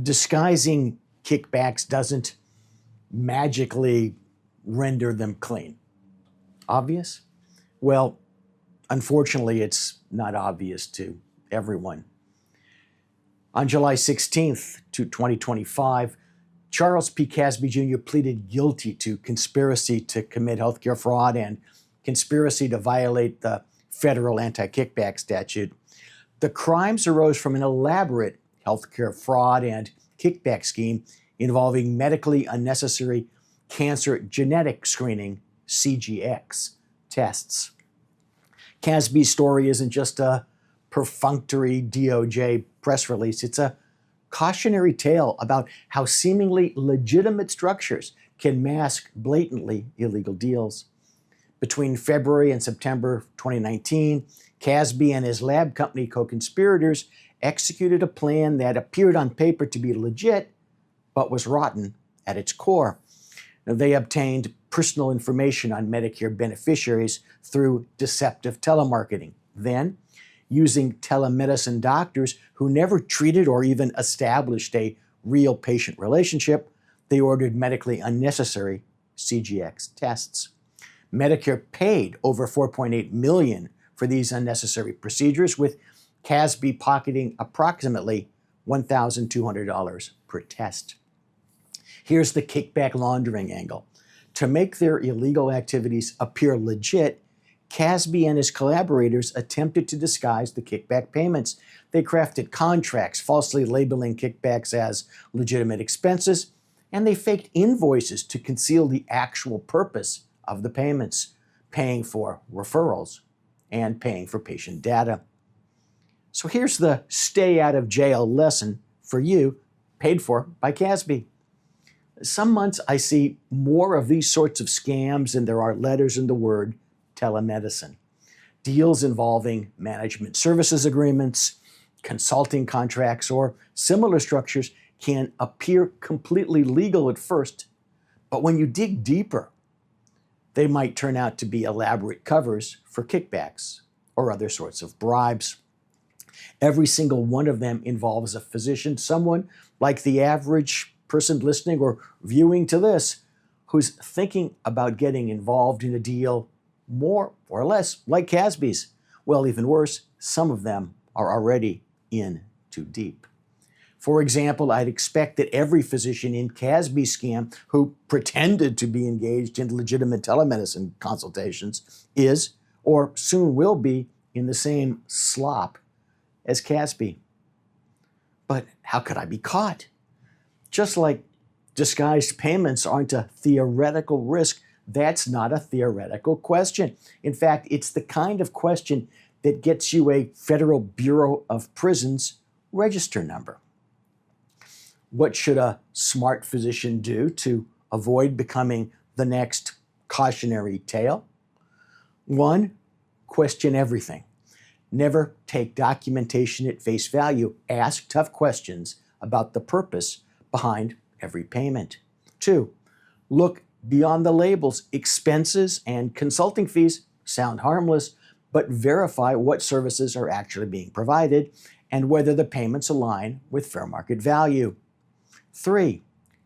Disguising kickbacks doesn't magically render them clean. Obvious? Well, unfortunately, it's not obvious to everyone. On July 16th, 2025, Charles P. Casby Jr. pleaded guilty to conspiracy to commit healthcare fraud and conspiracy to violate the federal anti-kickback statute. The crimes arose from an elaborate healthcare fraud and kickback scheme involving medically unnecessary cancer genetic screening, CGX, tests. Casby's story isn't just a perfunctory DOJ press release. It's a cautionary tale about how seemingly legitimate structures can mask blatantly illegal deals. Between February and September 2019, Casby and his lab company co-conspirators executed a plan that appeared on paper to be legit, but was rotten at its core. Now, they obtained personal information on Medicare beneficiaries through deceptive telemarketing. Then, using telemedicine doctors who never treated or even established a real patient relationship, they ordered medically unnecessary CGX tests. Medicare paid over $4.8 million for these unnecessary procedures, with Casby pocketing approximately $1,200 per test. Here's the kickback laundering angle. To make their illegal activities appear legit, Casby and his collaborators attempted to disguise the kickback payments. They crafted contracts falsely labeling kickbacks as legitimate expenses, and they faked invoices to conceal the actual purpose of the payments, paying for referrals and paying for patient data. So here's the stay out of jail lesson for you, paid for by Casby. Some months I see more of these sorts of scams than there are letters in the word telemedicine. Deals involving management services agreements, consulting contracts, or similar structures can appear completely legal at first, but when you dig deeper, they might turn out to be elaborate covers for kickbacks or other sorts of bribes. Every single one of them involves a physician, someone like the average person listening or viewing to this, who's thinking about getting involved in a deal more or less like Casby's. Well, even worse, some of them are already in too deep. For example, I'd expect that every physician in Casby's scam who pretended to be engaged in legitimate telemedicine consultations is, or soon will be, in the same slop as Casby. But how could I be caught? Just like disguised payments aren't a theoretical risk, that's not a theoretical question. In fact, it's the kind of question that gets you a Federal Bureau of Prisons register number. What should a smart physician do to avoid becoming the next cautionary tale? 1, question everything. Never take documentation at face value. Ask tough questions about the purpose behind every payment. 2, look beyond the labels. Expenses and consulting fees sound harmless, but verify what services are actually being provided and whether the payments align with fair market value. 3,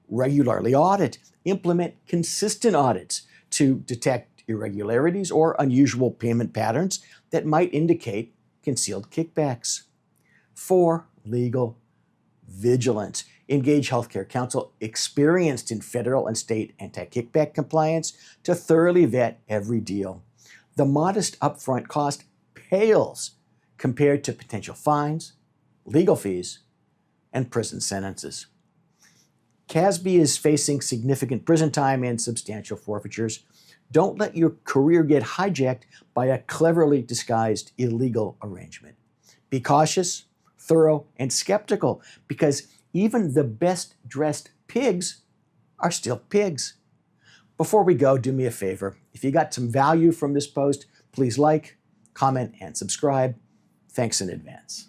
regularly audit. Implement consistent audits to detect irregularities or unusual payment patterns that might indicate concealed kickbacks. 4, legal vigilance. Engage healthcare counsel experienced in federal and state anti-kickback compliance to thoroughly vet every deal. The modest upfront cost pales compared to potential fines, legal fees, and prison sentences. Casby is facing significant prison time and substantial forfeitures. Don't let your career get hijacked by a cleverly disguised illegal arrangement. Be cautious, thorough, and skeptical, because even the best dressed pigs are still pigs. Before we go, do me a favor. If you got some value from this post, please like, comment, and subscribe. Thanks in advance.